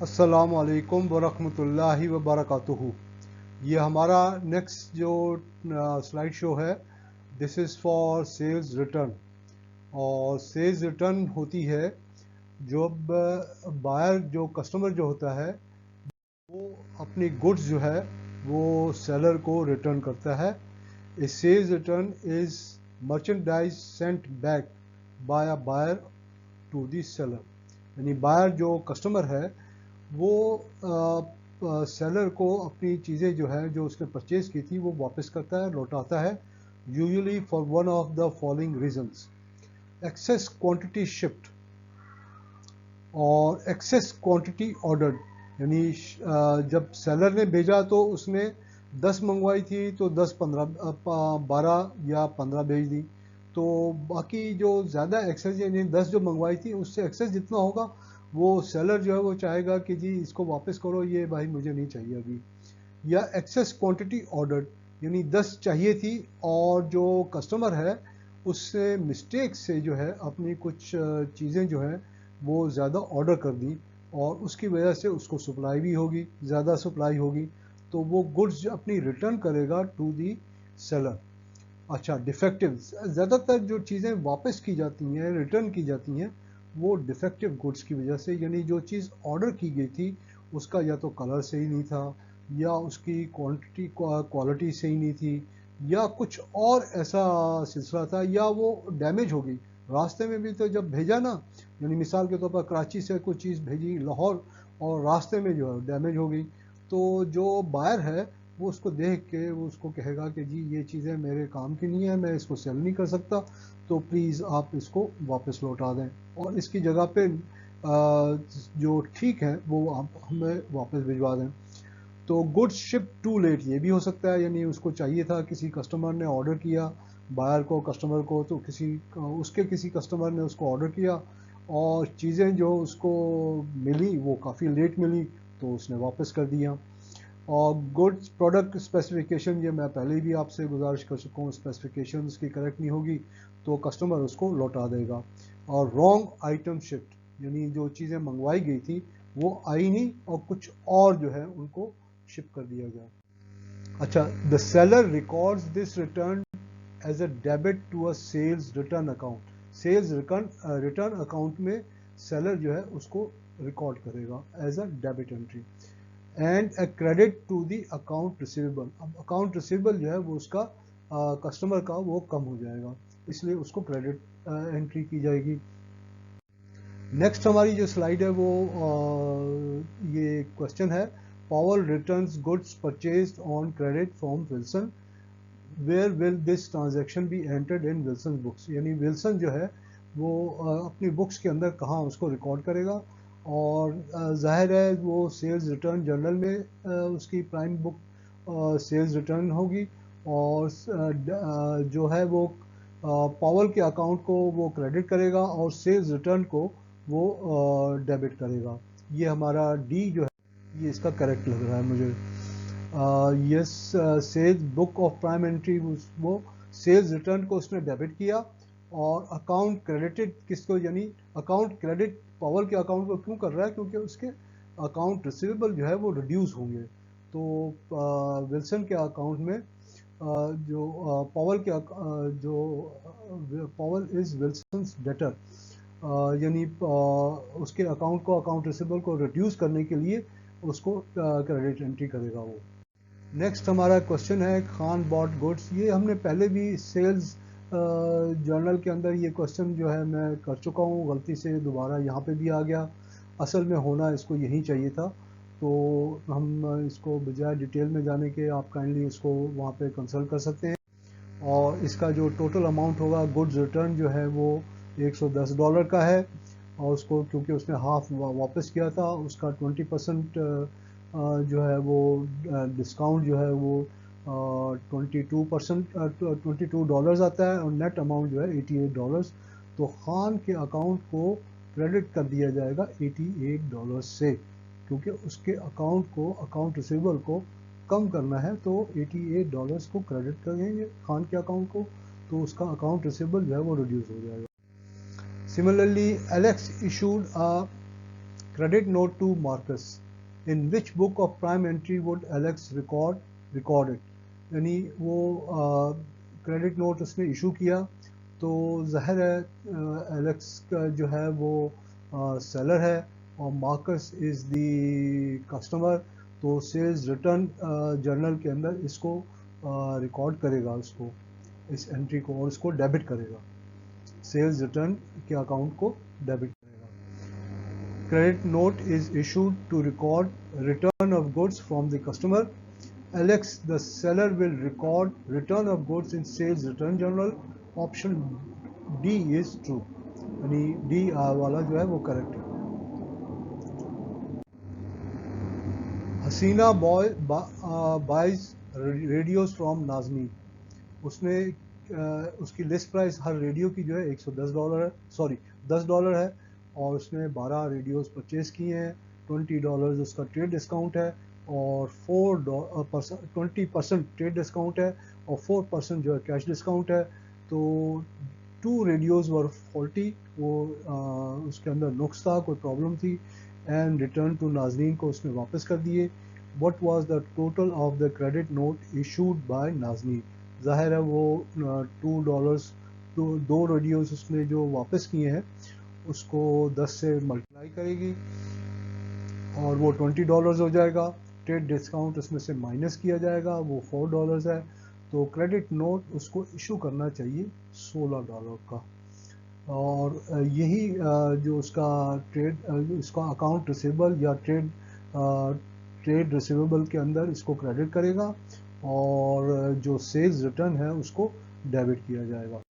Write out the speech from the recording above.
अस्सलामु अलैकुम वरहमतुल्लाहि वबरकातुहू। ये हमारा नेक्स्ट जो स्लाइड शो है, this is for sales return. और सेल्स रिटर्न होती है जब बायर जो कस्टमर जो होता है वो अपनी गुड्स जो है वो सेलर को रिटर्न करता है। A sales return is merchandise sent back by a buyer to the seller. यानी बायर जो कस्टमर है वो सेलर को अपनी चीज़ें जो है जो उसने परचेज की थी वो वापस करता है, लौटाता है, usually for one of the following reasons: excess quantity shift और एक्सेस क्वांटिटी ऑर्डर्ड। यानी जब सेलर ने भेजा तो उसने 10 मंगवाई थी तो 10 15 12 या 15 भेज दी। तो बाकी जो ज़्यादा एक्सेस यानी 10 जो मंगवाई थी उससे एक्सेस जितना होगा वो सेलर जो है वो चाहेगा कि जी इसको वापस करो, ये भाई मुझे नहीं चाहिए अभी। या एक्सेस क्वांटिटी ऑर्डर्ड, यानी 10 चाहिए थी और जो कस्टमर है उससे मिस्टेक से जो है अपनी कुछ चीज़ें जो है वो ज़्यादा ऑर्डर कर दी और उसकी वजह से उसको सप्लाई भी होगी, ज़्यादा सप्लाई होगी, तो वो गुड्स अपनी रिटर्न करेगा टू दी सेलर। अच्छा, डिफेक्टिव, ज़्यादातर जो चीज़ें वापस की जाती हैं, रिटर्न की जाती हैं, वो डिफेक्टिव गुड्स की वजह से, यानी जो चीज़ ऑर्डर की गई थी उसका या तो कलर सही नहीं था, या उसकी क्वालिटी सही नहीं थी, या कुछ और ऐसा सिलसिला था, या वो डैमेज हो गई रास्ते में भी। तो जब भेजा ना, यानी मिसाल के तौर पर कराची से कोई चीज़ भेजी लाहौर और रास्ते में जो है डैमेज हो गई, तो जो बायर है वो उसको देख के वो उसको कहेगा कि जी ये चीज़ें मेरे काम की नहीं है, मैं इसको सेल नहीं कर सकता, तो प्लीज़ आप इसको वापस लौटा दें और इसकी जगह पे जो ठीक है वो आप हमें वापस भिजवा दें। तो गुड्स शिप टू लेट, ये भी हो सकता है, यानी उसको चाहिए था, किसी कस्टमर ने ऑर्डर किया बायर को, कस्टमर को, तो किसी कस्टमर ने उसको ऑर्डर किया और चीज़ें जो उसको मिली वो काफ़ी लेट मिली, तो उसने वापस कर दिया। और गुड्स प्रोडक्ट स्पेसिफिकेशन, ये मैं पहले भी आपसे गुजारिश कर चुका हूँ, स्पेसिफिकेशन उसकी करेक्ट नहीं होगी तो कस्टमर उसको लौटा देगा। और रॉन्ग आइटम शिफ्ट, यानी जो चीज़ें मंगवाई गई थी वो आई नहीं और कुछ और जो है उनको शिप कर दिया गया। अच्छा, the seller records this return as a debit to a sales return account. Sales return account में सेलर जो है उसको रिकॉर्ड करेगा as a debit entry and a credit to the account receivable. अब अकाउंट रिसीवेबल जो है वो उसका कस्टमर का वो कम हो जाएगा, इसलिए उसको क्रेडिट एंट्री की जाएगी। नेक्स्ट हमारी जो स्लाइड है वो ये क्वेश्चन है: Powell returns goods purchased on credit from Wilson, where will this transaction be entered in Wilson books. यानी विल्सन जो है वो अपनी बुक्स के अंदर कहाँ उसको रिकॉर्ड करेगा, और जाहिर है वो सेल्स रिटर्न जर्नल में उसकी प्राइम बुक सेल्स रिटर्न होगी, और जो है वो पावल के अकाउंट को वो क्रेडिट करेगा और सेल्स रिटर्न को वो डेबिट करेगा। ये हमारा डी जो है ये इसका करेक्ट लग रहा है मुझे। Yes, sales book of prime entry, वो सेल्स रिटर्न को उसने डेबिट किया और अकाउंट क्रेडिटेड किसको, यानी अकाउंट क्रेडिट पावल के अकाउंट को क्यों कर रहा है, क्योंकि उसके अकाउंट रिसीवेबल जो है वो रिड्यूस होंगे। तो विल्सन के अकाउंट में जो पावल के जो पावल इज विल्सन्स डेटर, यानी उसके अकाउंट को, अकाउंट रिसीवेबल को रिड्यूस करने के लिए उसको क्रेडिट एंट्री करेगा वो। नेक्स्ट हमारा क्वेश्चन है खान बॉट गुड्स। ये हमने पहले भी सेल्स जर्नल के अंदर ये क्वेश्चन जो है मैं कर चुका हूँ, गलती से दोबारा यहाँ पे भी आ गया। असल में होना इसको यही चाहिए था, तो हम इसको बजाय डिटेल में जाने के आप काइंडली इसको वहाँ पे कंसल्ट कर सकते हैं। और इसका जो टोटल अमाउंट होगा गुड्स रिटर्न जो है वो $110 का है, और उसको क्योंकि उसने हाफ वापस किया था उसका 20% जो है वो डिस्काउंट जो है वो 22% $22 आता है, और नेट अमाउंट जो है $88। तो खान के अकाउंट को क्रेडिट कर दिया जाएगा $88 से, क्योंकि उसके अकाउंट को, अकाउंट रिसीवेबल को कम करना है, तो $88 को क्रेडिट करेंगे खान के अकाउंट को, तो उसका अकाउंट रिसीवेबल जो है वो रिड्यूस हो जाएगा। Similarly Alex issued a credit note to Marcus, in which book of prime entry would Alex record it, यानी वो क्रेडिट नोट उसने इशू किया, तो ज़ाहिर है एलेक्स का जो है वो सेलर है और मार्कस इज़ द कस्टमर, तो सेल्स रिटर्न जर्नल के अंदर इसको रिकॉर्ड करेगा, उसको इस एंट्री को, और इसको डेबिट करेगा, सेल्स रिटर्न के अकाउंट को डेबिट करेगा। Credit note is issued to record return of goods from the customer. Alex, the seller will record return of goods in sales return journal. Option D is true, यानी D वाला जो है वो correct है। हसीना buys radios from Nazni, उसने उसकी list price हर radio की जो है $110 है, सॉरी $10 है, और उसने 12 रेडियोज परचेज किए हैं। $20 उसका ट्रेड डिस्काउंट है और 20% ट्रेड डिस्काउंट है और 4% जो है कैश डिस्काउंट है। तो 2 रेडियोज वर फॉल्टी, वो उसके अंदर नुक्स था, कोई प्रॉब्लम थी, एंड रिटर्न टू नाजरीन को उसने वापस कर दिए। What was the total of the credit note issued by नाजरीन, ज़ाहिर है वो $2 दो रेडियोज उसने जो वापस किए हैं उसको 10 से मल्टीप्लाई करेगी और वो $20 हो जाएगा। ट्रेड डिस्काउंट उसमें से माइनस किया जाएगा, वो $4 है, तो क्रेडिट नोट उसको इशू करना चाहिए $16 का। और यही जो उसका ट्रेड इसका अकाउंट रिसीवेबल या ट्रेड रिसीवेबल के अंदर इसको क्रेडिट करेगा और जो सेल्स रिटर्न है उसको डेबिट किया जाएगा।